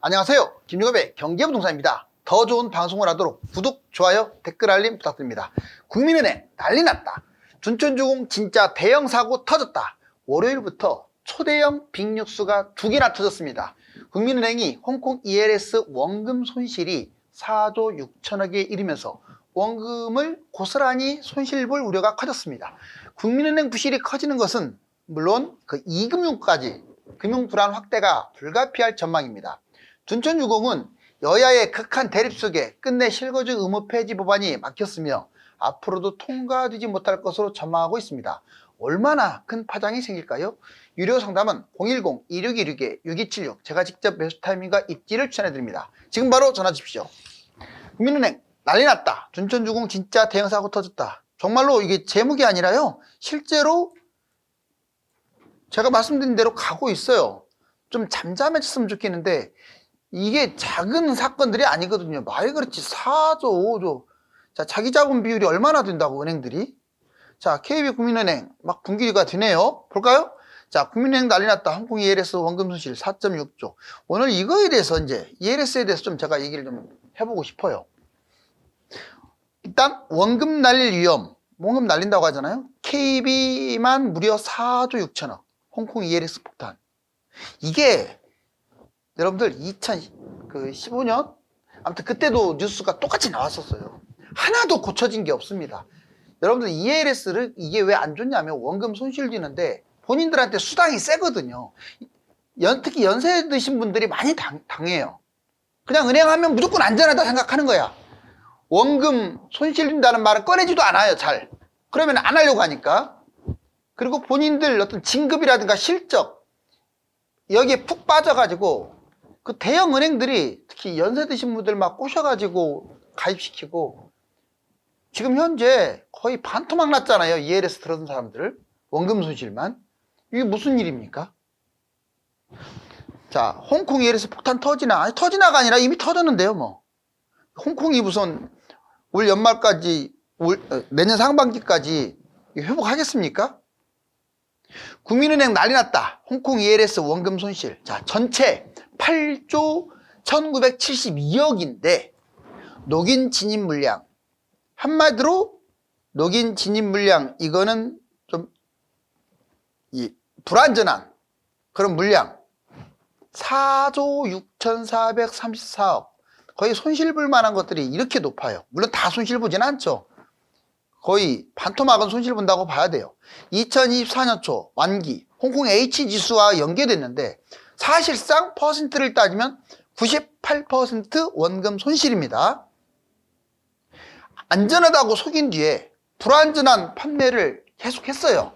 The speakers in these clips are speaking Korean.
안녕하세요. 김유갑의 경제부동산입니다. 더 좋은 방송을 하도록 구독, 좋아요, 댓글 알림 부탁드립니다. 국민은행 난리 났다. 둔촌주공 진짜 대형 사고 터졌다. 월요일부터 초대형 빅뉴스가 2개나 터졌습니다. 국민은행이 홍콩 ELS 원금 손실이 4조 6천억에 이르면서 원금을 고스란히 손실 볼 우려가 커졌습니다. 국민은행 부실이 커지는 것은 물론 그 2금융까지 금융 불안 확대가 불가피할 전망입니다. 둔촌주공은 여야의 극한 대립 속에 끝내 실거주 의무 폐지 법안이 막혔으며 앞으로도 통과되지 못할 것으로 전망하고 있습니다. 얼마나 큰 파장이 생길까요? 유료 상담은 010-2616-6276 제가 직접 매수 타이밍과 입지를 추천해드립니다. 지금 바로 전화 주십시오. 국민은행 난리 났다. 둔촌주공 진짜 대형 사고 터졌다. 정말로 이게 제목이 아니라요, 실제로 제가 말씀드린 대로 가고 있어요. 좀 잠잠해졌으면 좋겠는데 이게 작은 사건들이 아니거든요. 말 그렇지 4조 5조. 자, 자기 자본 비율이 얼마나 된다고 은행들이. 자, KB국민은행 막 분기가 되네요. 볼까요? 자, 국민은행 난리 났다. 홍콩 ELS 원금 손실 4.6조. 오늘 이거에 대해서 이제 ELS에 대해서 좀 제가 얘기를 좀 해보고 싶어요. 일단 원금 날릴 위험, 원금 날린다고 하잖아요. KB만 무려 4조 6천억. 홍콩 ELS 폭탄. 이게 여러분들 2015년 아무튼 그때도 뉴스가 똑같이 나왔었어요. 하나도 고쳐진 게 없습니다. 여러분들 ELS를 이게 왜 안 좋냐면 원금 손실 지는데 본인들한테 수당이 세거든요. 특히 연세 드신 분들이 많이 당해요. 그냥 은행 하면 무조건 안전하다 생각하는 거야. 원금 손실 진다는 말을 꺼내지도 않아요. 잘. 그러면 안 하려고 하니까. 그리고 본인들 어떤 진급이라든가 실적 여기에 푹 빠져가지고 그 대형 은행들이 특히 연세 드신 분들 막 꼬셔가지고 가입시키고 지금 현재 거의 반토막 났잖아요. ELS 들어선 사람들 원금 손실만. 이게 무슨 일입니까? 자, 홍콩 ELS 폭탄 터지나? 아니 터지나가 아니라 이미 터졌는데요. 뭐 홍콩이 무슨 올 연말까지 내년 상반기까지 회복하겠습니까? 국민은행 난리 났다. 홍콩 ELS 원금 손실. 자, 전체 8조 1972억인데 녹인 진입 물량. 한마디로 녹인 진입 물량 이거는 좀 불안전한 그런 물량. 4조 6,434억. 거의 손실 볼 만한 것들이 이렇게 높아요. 물론 다 손실 보진 않죠. 거의 반토막은 손실 본다고 봐야 돼요. 2024년 초 완기 홍콩 H지수와 연계됐는데 사실상 퍼센트를 따지면 98% 원금 손실입니다. 안전하다고 속인 뒤에 불안전한 판매를 계속했어요.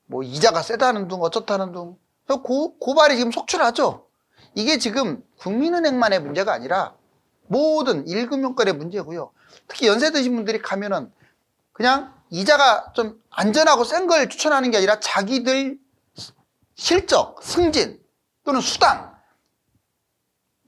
뭐 이자가 세다는 둥 어쩌다는 둥. 고발이 지금 속출하죠. 이게 지금 국민은행만의 문제가 아니라 모든 1금융권의 문제고요. 특히 연세 드신 분들이 가면은 그냥 이자가 좀 안전하고 센 걸 추천하는 게 아니라 자기들 실적, 승진 또는 수당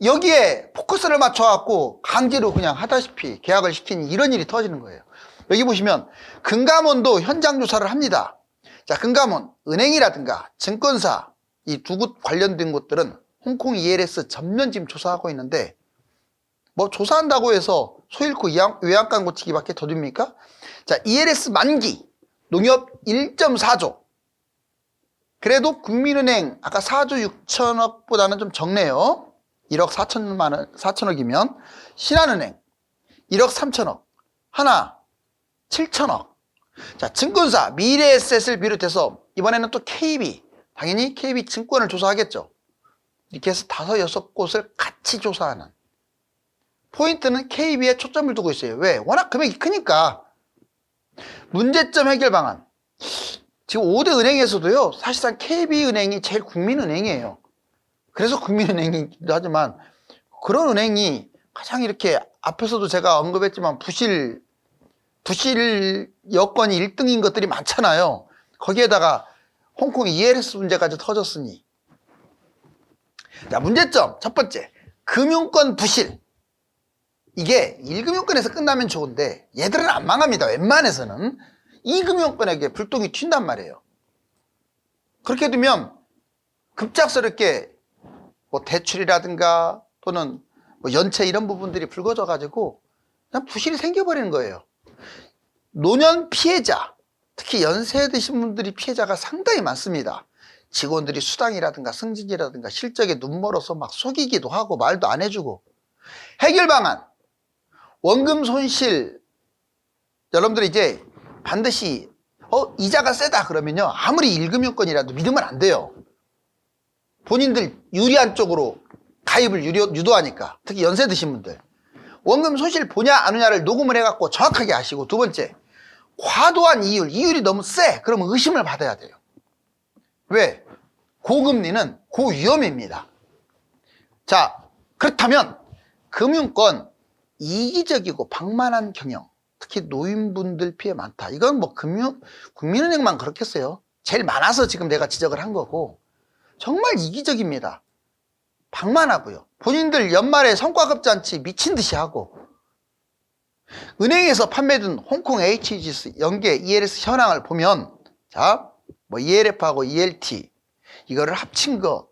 여기에 포커스를 맞춰갖고 강제로 그냥 하다시피 계약을 시키는 이런 일이 터지는 거예요. 여기 보시면 금감원도 현장 조사를 합니다. 자, 금감원, 은행이라든가 증권사 이 두 곳 관련된 곳들은 홍콩 ELS 전면 지금 조사하고 있는데 뭐 조사한다고 해서 소 잃고 외양간 고치기밖에 더 됩니까? 자, ELS 만기 농협 1.4조. 그래도 국민은행 아까 4조 6천억보다는 좀 적네요. 1억 4천억이면 신한은행 1억 3천억, 하나 7천억. 자, 증권사 미래에셋을 비롯해서 이번에는 또 KB, 당연히 KB증권을 조사하겠죠. 이렇게 해서 5, 6곳을 같이 조사하는. 포인트는 KB에 초점을 두고 있어요. 왜? 워낙 금액이 크니까. 문제점 해결 방안. 지금 5대 은행에서도요, 사실상 KB은행이 제일 국민은행이에요. 그래서 국민은행이기도 하지만 그런 은행이 가장 이렇게 앞에서도 제가 언급했지만 부실 여건이 1등인 것들이 많잖아요. 거기에다가 홍콩 ELS 문제까지 터졌으니. 자, 문제점 첫 번째, 금융권 부실. 이게 1금융권에서 끝나면 좋은데 얘들은 안 망합니다. 웬만해서는 2금융권에게 불똥이 튄단 말이에요. 그렇게 되면 급작스럽게 뭐 대출이라든가 또는 뭐 연체 이런 부분들이 불거져 가지고 그냥 부실이 생겨버리는 거예요. 노년 피해자, 특히 연세 드신 분들이 피해자가 상당히 많습니다. 직원들이 수당이라든가 승진이라든가 실적에 눈멀어서 막 속이기도 하고 말도 안 해주고. 해결 방안, 원금 손실. 여러분들이 이제 반드시 이자가 세다 그러면요, 아무리 1금융권이라도 믿으면 안 돼요. 본인들 유리한 쪽으로 가입을 유도하니까. 특히 연세 드신 분들 원금 손실 보냐 안 오냐를 녹음을 해갖고 정확하게 아시고, 두 번째, 과도한 이율이 너무 세 그러면 의심을 받아야 돼요. 왜? 고금리는 고위험입니다. 자, 그렇다면 금융권 이기적이고 방만한 경영, 특히 노인분들 피해 많다. 이건 뭐 국민은행만 그렇겠어요. 제일 많아서 지금 내가 지적을 한 거고, 정말 이기적입니다. 방만하고요. 본인들 연말에 성과급잔치 미친 듯이 하고, 은행에서 판매된 홍콩 HGS 연계 ELS 현황을 보면, 자, 뭐 ELF하고 ELT 이거를 합친 거,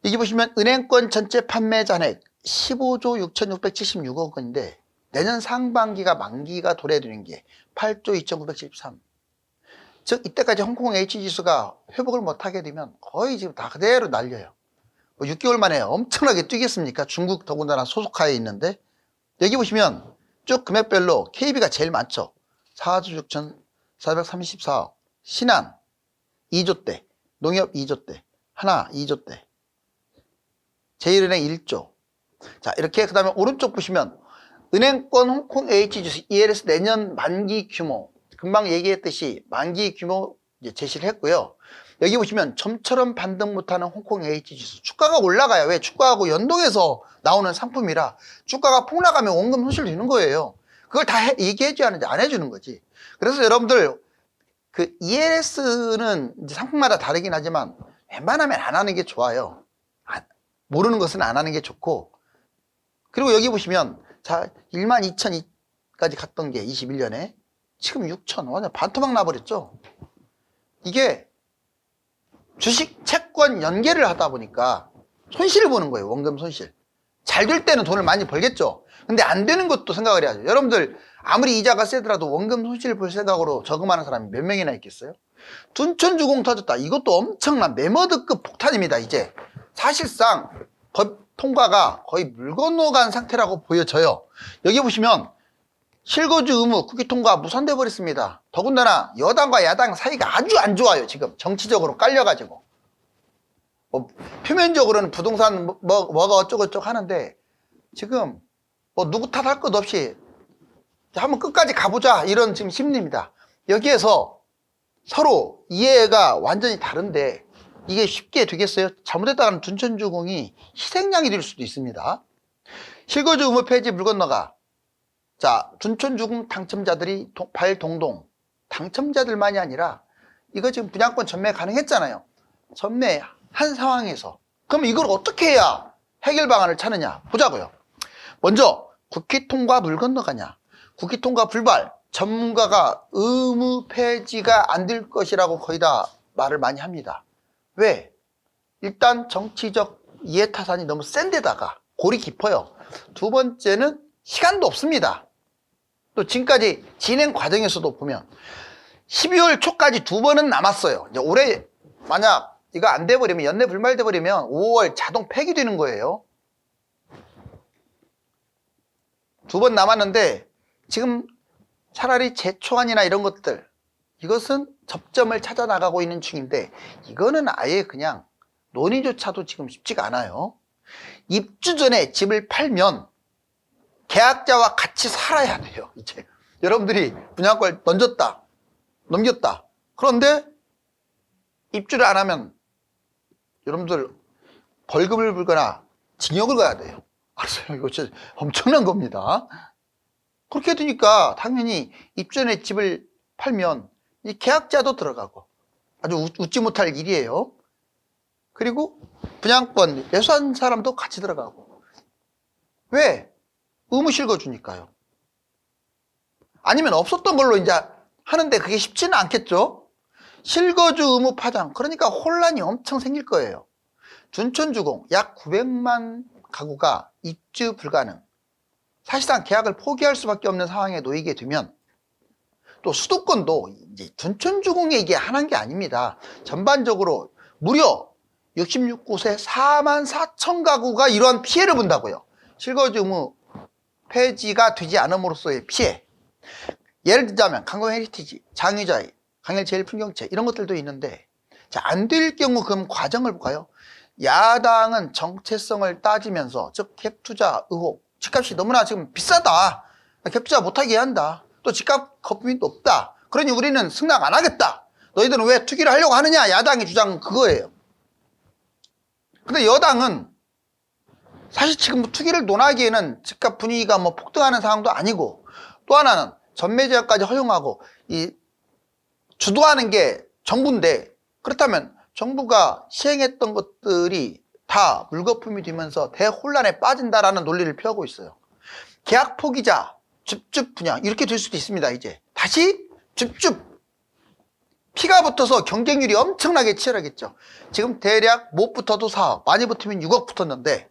여기 보시면 은행권 전체 판매 잔액 15조 6,676억 원인데 내년 상반기가 만기가 도래되는 게 8조 2,973. 즉 이때까지 홍콩 H지수가 회복을 못하게 되면 거의 지금 다 그대로 날려요. 뭐 6개월 만에 엄청나게 뛰겠습니까? 중국 더군다나 소속하에 있는데, 여기 보시면 쭉 금액별로 KB가 제일 많죠. 4조 6,434억, 신한 2조대, 농협 2조대, 하나 2조대, 제일은행 1조. 자, 이렇게 그 다음에 오른쪽 보시면 은행권 홍콩 H지수 ELS 내년 만기 규모, 금방 얘기했듯이 만기 규모 이제 제시를 했고요. 여기 보시면 점처럼 반등 못하는 홍콩 H지수, 주가가 올라가요. 왜? 주가하고 연동해서 나오는 상품이라 주가가 폭락하면 원금 손실 되는 거예요. 그걸 다 얘기해 줘야 하는데 안 해주는 거지. 그래서 여러분들 그 ELS는 이제 상품마다 다르긴 하지만 웬만하면 안 하는 게 좋아요. 모르는 것은 안 하는 게 좋고. 그리고 여기 보시면 자, 12,000까지 갔던 게 21년에 지금 6,000, 완전 반토막 나버렸죠. 이게 주식 채권 연계를 하다 보니까 손실을 보는 거예요. 원금 손실. 잘 될 때는 돈을 많이 벌겠죠. 근데 안 되는 것도 생각을 해야죠. 여러분들 아무리 이자가 세더라도 원금 손실을 볼 생각으로 저금하는 사람이 몇 명이나 있겠어요? 둔촌주공 터졌다. 이것도 엄청난 매머드급 폭탄입니다. 이제 사실상 법 통과가 거의 물 건너간 상태라고 보여져요. 여기 보시면 실거주 의무 국회 통과 무산돼 버렸습니다. 더군다나 여당과 야당 사이가 아주 안 좋아요. 지금 정치적으로 깔려가지고 뭐 표면적으로는 부동산 뭐가 어쩌고저쩌고 하는데, 지금 뭐 누구 탓할 것 없이 한번 끝까지 가보자 이런 지금 심리입니다. 여기에서 서로 이해가 완전히 다른데 이게 쉽게 되겠어요? 잘못했다가는 둔촌주공이 희생양이 될 수도 있습니다. 실거주 의무 폐지 물 건너가. 자, 둔촌주공 당첨자들이 발동동, 당첨자들만이 아니라 이거 지금 분양권 전매 가능했잖아요. 전매한 상황에서 그럼 이걸 어떻게 해야 해결 방안을 찾느냐 보자고요. 먼저 국회 통과 물 건너가냐, 국회 통과 불발, 전문가가 의무 폐지가 안 될 것이라고 거의 다 말을 많이 합니다. 왜? 일단 정치적 이해타산이 너무 센 데다가 골이 깊어요. 두 번째는 시간도 없습니다. 또 지금까지 진행 과정에서도 보면 12월 초까지 2번은 남았어요. 이제 올해 만약 이거 안 돼버리면, 연내 불발돼 버리면 5월 자동 폐기되는 거예요. 2번 남았는데 지금 차라리 재초안이나 이런 것들, 이것은 접점을 찾아 나가고 있는 중인데 이거는 아예 그냥 논의조차도 지금 쉽지가 않아요. 입주 전에 집을 팔면 계약자와 같이 살아야 돼요. 이제 여러분들이 분양권을 넘겼다. 그런데 입주를 안 하면 여러분들 벌금을 물거나 징역을 가야 돼요. 알았어요? 이거 진짜 엄청난 겁니다. 그렇게 되니까 당연히 입주 전에 집을 팔면 이 계약자도 들어가고 아주 웃지 못할 일이에요. 그리고 분양권 매수한 사람도 같이 들어가고. 왜? 의무 실거주니까요. 아니면 없었던 걸로 이제 하는데 그게 쉽지는 않겠죠. 실거주 의무 파장, 그러니까 혼란이 엄청 생길 거예요. 둔촌주공 약 900만 가구가 입주 불가능. 사실상 계약을 포기할 수밖에 없는 상황에 놓이게 되면 또 수도권도 이제 둔촌주공에 이게 하나인 게 아닙니다. 전반적으로 무려 66곳에 4만 4천 가구가 이러한 피해를 본다고요. 실거주 의무 폐지가 되지 않음으로써의 피해. 예를 들자면 강동 헤리티지, 장유자이, 강일 제일풍경채 이런 것들도 있는데, 자, 안 될 경우 그럼 과정을 볼까요? 야당은 정체성을 따지면서, 즉 갭투자 의혹, 집값이 너무나 지금 비싸다, 갭투자 못하게 한다, 또 집값 거품이 높다, 그러니 우리는 승낙 안 하겠다, 너희들은 왜 투기를 하려고 하느냐, 야당의 주장은 그거예요. 근데 여당은 사실 지금 투기를 논하기에는 집값 분위기가 뭐 폭등하는 상황도 아니고, 또 하나는 전매 제한까지 허용하고 이 주도하는 게 정부인데, 그렇다면 정부가 시행했던 것들이 다 물거품이 되면서 대혼란에 빠진다라는 논리를 펴고 있어요. 계약 포기자, 줍줍 분양 이렇게 될 수도 있습니다. 이제 다시 줍줍 피가 붙어서 경쟁률이 엄청나게 치열하겠죠. 지금 대략 못 붙어도 4억, 많이 붙으면 6억 붙었는데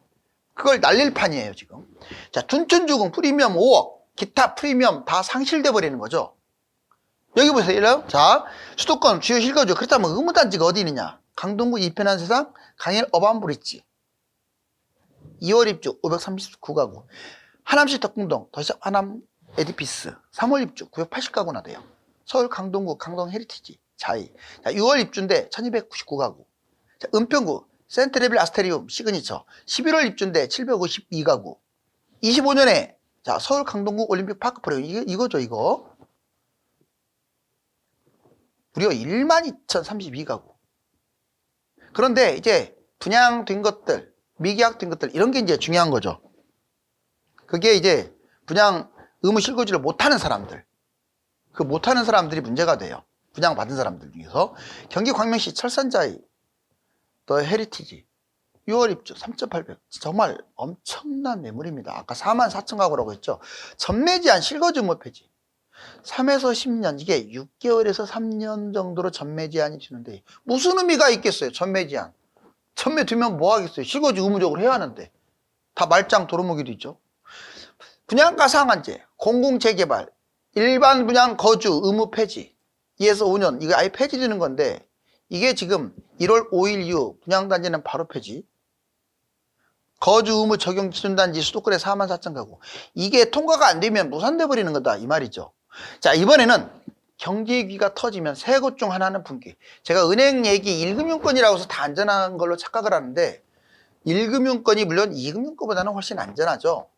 그걸 날릴 판이에요 지금. 자, 둔촌주공 프리미엄 5억, 기타 프리미엄 다 상실돼 버리는 거죠. 여기 보세요. 자, 수도권 주요 실거주. 그렇다면 의무단지가 어디 있느냐? 강동구 이편한 세상, 강일 어반브릿지. 2월 입주 539가구. 하남시 덕궁동 더샵 하남 에디피스 3월 입주 980가구나 돼요. 서울 강동구 강동 헤리티지 자이. 자, 6월 입주인데 1299가구. 자, 은평구 센트레빌 아스테리움 시그니처 11월 입주인데 752가구. 25년에 자, 서울 강동구 올림픽 파크 프로그램 이거죠, 이거. 무려 12,032가구. 그런데 이제 분양된 것들, 미계약된 것들, 이런 게 이제 중요한 거죠. 그게 이제 분양 의무 실거주를 못하는 사람들, 그 못하는 사람들이 문제가 돼요. 분양받은 사람들 중에서. 경기 광명시 철산자이 더 헤리티지 6월 입주 3,800. 정말 엄청난 매물입니다. 아까 4만 4천 가구라고 했죠. 전매 제한 실거주 의무 폐지 3에서 10년, 이게 6개월에서 3년 정도로 전매 제한이 되는데 무슨 의미가 있겠어요? 전매 제한. 전매 두면 뭐 하겠어요? 실거주 의무적으로 해야 하는데. 다 말짱 도루묵이도 있죠. 분양가 상한제, 공공재개발, 일반 분양 거주 의무 폐지 2에서 5년, 이거 아예 폐지되는 건데, 이게 지금 1월 5일 이후 분양단지는 바로 폐지. 거주 의무 적용 기준단지 수도권에 4만 4천 가구. 이게 통과가 안 되면 무산돼 버리는 거다 이 말이죠. 자, 이번에는 경기위기가 터지면 세 곳 중 하나는 붕괴. 제가 은행 얘기 1금융권이라고 해서 다 안전한 걸로 착각을 하는데 1금융권이 물론 2금융권보다는 훨씬 안전하죠.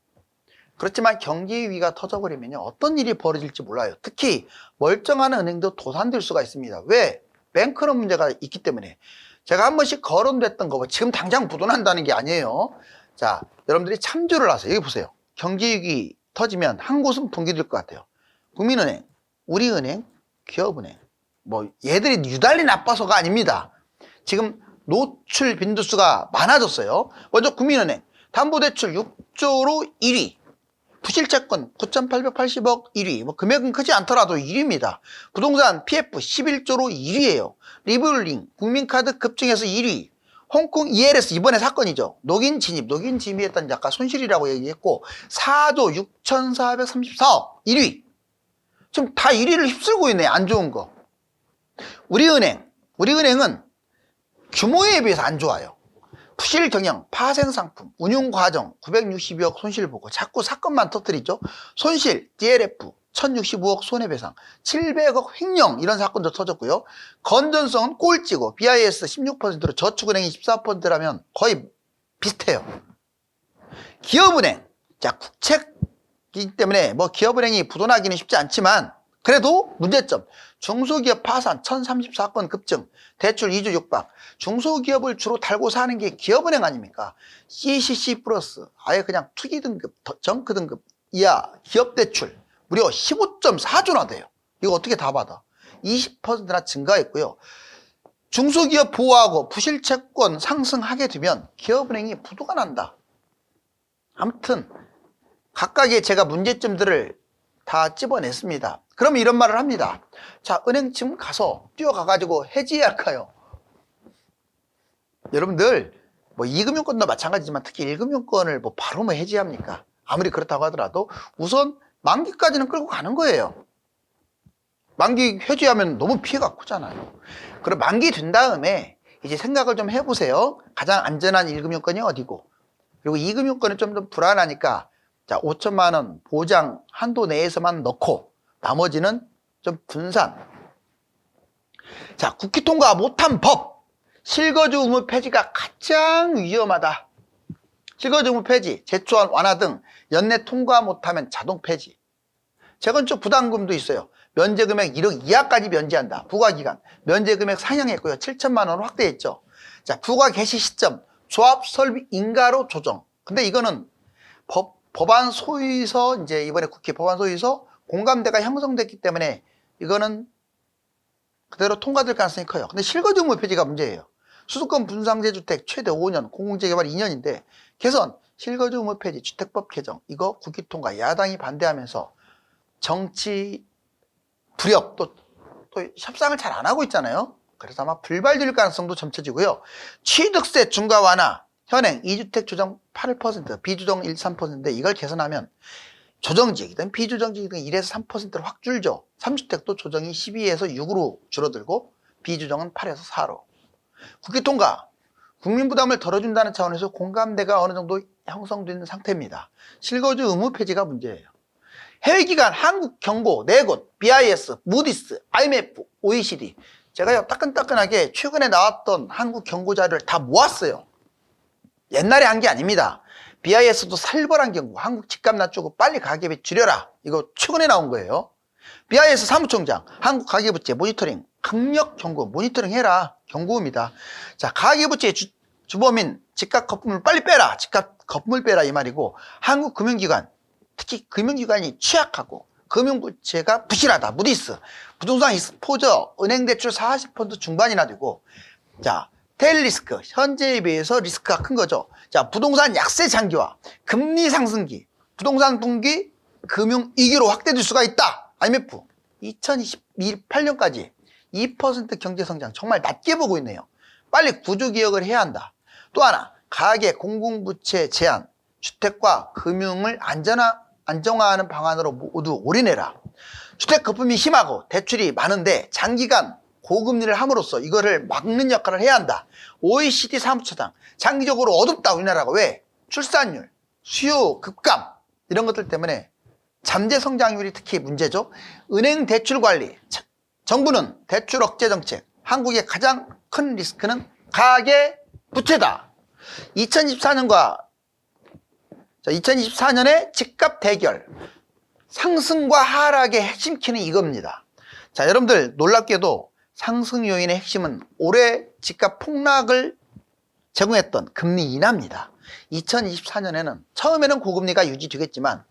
그렇지만 경기위기가 터져버리면 어떤 일이 벌어질지 몰라요. 특히 멀쩡한 은행도 도산될 수가 있습니다. 왜? 뱅크런 문제가 있기 때문에. 제가 한 번씩 거론됐던 거 지금 당장 부도난다는 게 아니에요. 자, 여러분들이 참조를 하세요. 여기 보세요. 경기위기 터지면 한 곳은 붕괴될 것 같아요. 국민은행, 우리은행, 기업은행. 뭐 얘들이 유달리 나빠서가 아닙니다. 지금 노출 빈도수가 많아졌어요. 먼저 국민은행 담보대출 6조로 1위, 부실채권 9,880억 1위, 뭐 금액은 크지 않더라도 1위입니다. 부동산 PF 11조로 1위예요. 리볼링, 국민카드 급증해서 1위. 홍콩 ELS 이번에 사건이죠. 녹인 진입이 했던 약간 손실이라고 얘기했고 4조 6,434억 1위. 지금 다 1위를 휩쓸고 있네. 안 좋은 거. 우리은행은 규모에 비해서 안 좋아요. 부실 경영, 파생 상품, 운용 과정 962억 손실 보고 자꾸 사건만 터뜨리죠. 손실, DLF 1065억 손해배상, 700억 횡령 이런 사건도 터졌고요. 건전성은 꼴찌고 BIS 16%로 저축은행이 14%라면 거의 비슷해요. 기업은행, 자, 국책이기 때문에 뭐 기업은행이 부도나기는 쉽지 않지만 그래도 문제점, 중소기업 파산 1034건 급증, 대출 2주 육박. 중소기업을 주로 달고 사는 게 기업은행 아닙니까? CCC 플러스, 아예 그냥 투기 등급, 정크 등급 이하 기업 대출 무려 15.4조나 돼요. 이거 어떻게 다 받아? 20%나 증가했고요. 중소기업 보호하고 부실채권 상승하게 되면 기업은행이 부도가 난다. 아무튼 각각의 제가 문제점들을 다 찝어냈습니다. 그럼 이런 말을 합니다. 자, 은행 지금 가서 뛰어가가지고 해지해야 할까요? 여러분들, 뭐 2금융권도 마찬가지지만 특히 1금융권을 뭐 바로 뭐 해지합니까? 아무리 그렇다고 하더라도 우선 만기까지는 끌고 가는 거예요. 만기 해지하면 너무 피해가 크잖아요. 그럼 만기 된 다음에 이제 생각을 좀 해보세요. 가장 안전한 1금융권이 어디고, 그리고 2금융권은 좀 더 불안하니까 자, 5천만 원 보장 한도 내에서만 넣고 나머지는 좀 분산. 자, 국회 통과 못한 법. 실거주 의무 폐지가 가장 위험하다. 실거주 의무 폐지, 제초안 완화 등 연내 통과 못하면 자동 폐지. 재건축 부담금도 있어요. 면제금액 1억 이하까지 면제한다. 부과기간 면제금액 상향했고요. 7천만 원 확대했죠. 자, 부과 개시 시점 조합 설비 인가로 조정. 근데 이거는 법안 소위서, 이제 이번에 국회 법안 소위서 공감대가 형성됐기 때문에 이거는 그대로 통과될 가능성이 커요. 근데 실거주 의무 폐지가 문제예요. 수도권 분상제 주택 최대 5년, 공공재개발 2년인데 개선, 실거주 의무 폐지, 주택법 개정, 이거 국회 통과, 야당이 반대하면서 정치 불협, 또 협상을 잘 안 하고 있잖아요. 그래서 아마 불발될 가능성도 점쳐지고요. 취득세 중과 완화, 현행 2주택 조정 8%, 비조정 13%인데 이걸 개선하면 조정지역이든 비조정지역이든 1에서 3%로 확 줄죠. 3주택도 조정이 12에서 6으로 줄어들고 비조정은 8에서 4로. 국회 통과, 국민 부담을 덜어준다는 차원에서 공감대가 어느 정도 형성되는 상태입니다. 실거주 의무 폐지가 문제예요. 해외기관 한국 경고 4곳, BIS, 무디스, IMF, OECD. 제가요 따끈따끈하게 최근에 나왔던 한국 경고 자료를 다 모았어요. 옛날에 한 게 아닙니다. BIS도 살벌한 경고, 한국 집값 낮추고 빨리 가계부 줄여라. 이거 최근에 나온 거예요. BIS 사무총장, 한국 가계부채 모니터링, 강력 경고, 모니터링 해라. 경고입니다. 자, 가계부채 주범인 집값 거품을 빨리 빼라. 집값 거품을 빼라 이 말이고, 한국 금융기관, 특히 금융기관이 취약하고 금융부채가 부실하다. 무디스, 부동산 익스포저, 은행대출 40% 중반이나 되고, 자, 테일 리스크, 현재에 비해서 리스크가 큰 거죠. 자, 부동산 약세 장기화, 금리 상승기, 부동산 분기 금융위기로 확대될 수가 있다. IMF 2028년까지 2% 경제성장 정말 낮게 보고 있네요. 빨리 구조개혁을 해야 한다. 또 하나, 가계 공공부채 제한, 주택과 금융을 안정화하는 방안으로 모두 올인해라. 주택 거품이 심하고 대출이 많은데 장기간 고금리를 함으로써 이거를 막는 역할을 해야 한다. OECD 사무처장, 장기적으로 어둡다 우리나라가. 왜? 출산율, 수요 급감 이런 것들 때문에 잠재 성장률이 특히 문제죠. 은행 대출 관리, 정부는 대출 억제 정책, 한국의 가장 큰 리스크는 가계 부채다. 2024년의 집값 대결, 상승과 하락의 핵심 키는 이겁니다. 자, 여러분들 놀랍게도 상승 요인의 핵심은 올해 집값 폭락을 제공했던 금리 인하입니다. 2024년에는 처음에는 고금리가 유지되겠지만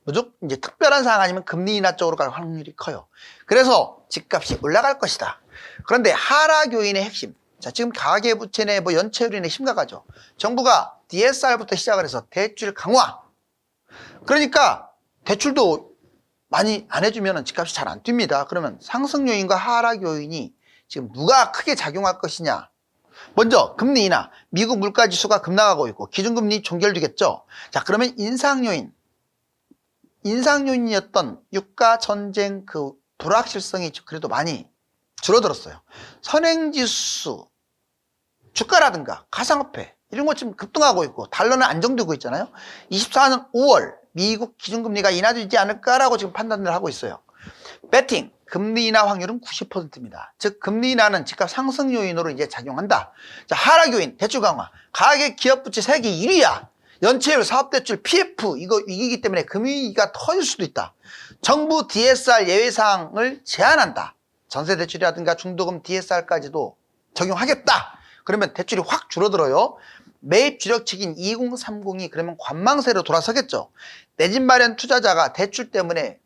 무조건 이제 특별한 상황 아니면 금리 인하 쪽으로 갈 확률이 커요. 그래서 집값이 올라갈 것이다. 그런데 하락 요인의 핵심, 자, 지금 가계부채 내 뭐 연체율이 심각하죠. 정부가 DSR부터 시작을 해서 대출 강화. 그러니까 대출도 많이 안 해주면 집값이 잘 안 뜁니다. 그러면 상승 요인과 하락 요인이 지금 누가 크게 작용할 것이냐. 먼저 금리 인하, 미국 물가지수가 급락하고 있고 기준금리 종결되겠죠. 자, 그러면 인상 요인이었던 유가 전쟁 그 불확실성이 그래도 많이 줄어들었어요. 선행지수, 주가라든가 가상화폐 이런 것 지금 급등하고 있고 달러는 안정되고 있잖아요. 24년 5월 미국 기준금리가 인하되지 않을까라고 지금 판단을 하고 있어요. 베팅, 금리 인하 확률은 90%입니다. 즉 금리 인하는 집값 상승 요인으로 이제 작용한다. 자, 하락 요인, 대출 강화, 가계 기업 부채 세계 1위야. 연체율, 사업대출, PF 이거 위기이기 때문에 금융위기가 터질 수도 있다. 정부 DSR 예외사항을 제한한다. 전세대출이라든가 중도금 DSR까지도 적용하겠다. 그러면 대출이 확 줄어들어요. 매입 주력책인 2030이 그러면 관망세로 돌아서겠죠. 내 집 마련 투자자가 대출 때문에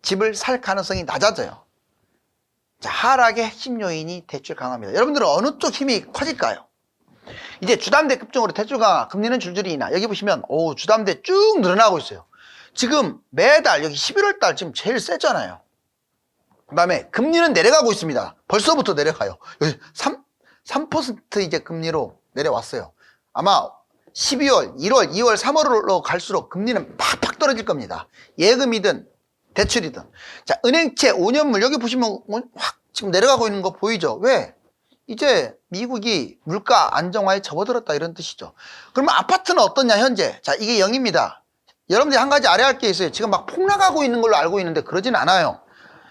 집을 살 가능성이 낮아져요. 자, 하락의 핵심 요인이 대출 강화입니다. 여러분들은 어느 쪽 힘이 커질까요? 이제 주담대 급등으로 대출 강화, 금리는 줄줄이 인하. 여기 보시면 주담대 쭉 늘어나고 있어요. 지금 매달 여기 11월 달 지금 제일 세잖아요. 그 다음에 금리는 내려가고 있습니다. 벌써부터 내려가요. 여기 3% 이제 금리로 내려왔어요. 아마 12월, 1월, 2월, 3월로 갈수록 금리는 팍팍 떨어질 겁니다. 예금이든 대출이든. 자, 은행채 5년물 여기 보시면 확 지금 내려가고 있는 거 보이죠? 왜? 이제 미국이 물가 안정화에 접어들었다 이런 뜻이죠. 그러면 아파트는 어떠냐 현재? 자, 이게 0입니다. 여러분들이 한 가지 알아야 할 게 있어요. 지금 막 폭락하고 있는 걸로 알고 있는데 그러진 않아요.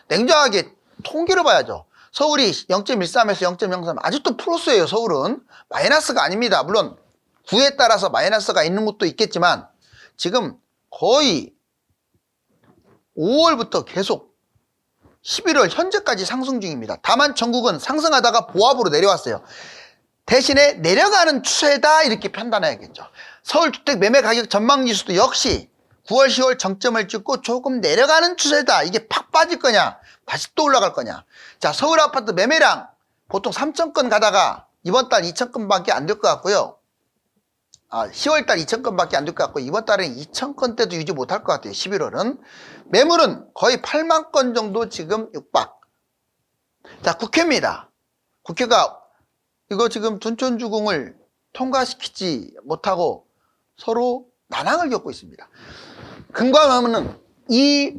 냉정하게 통계를 봐야죠. 서울이 0.13에서 0.03 아직도 플러스예요. 서울은 마이너스가 아닙니다. 물론 구에 따라서 마이너스가 있는 곳도 있겠지만 지금 거의 5월부터 계속 11월 현재까지 상승 중입니다. 다만 전국은 상승하다가 보합으로 내려왔어요. 대신에 내려가는 추세다 이렇게 판단해야겠죠. 서울주택 매매 가격 전망지수도 역시 9월 10월 정점을 찍고 조금 내려가는 추세다. 이게 팍 빠질 거냐 다시 또 올라갈 거냐. 자, 서울 아파트 매매량 보통 3,000건 가다가 이번 달 2,000건밖에 안 될 것 같고요. 10월 달 2,000건밖에 안 될 것 같고 이번 달은 2,000건대도 유지 못할 것 같아요. 11월은. 매물은 거의 8만 건 정도 지금 육박. 자, 국회입니다. 국회가 이거 지금 둔촌주공을 통과시키지 못하고 서로 난항을 겪고 있습니다. 금감원은 이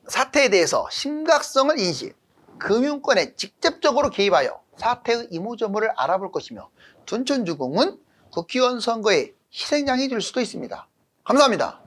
사태에 대해서 심각성을 인식, 금융권에 직접적으로 개입하여 사태의 이모저모를 알아볼 것이며 둔촌주공은 국회의원 선거의 희생양이 될 수도 있습니다. 감사합니다.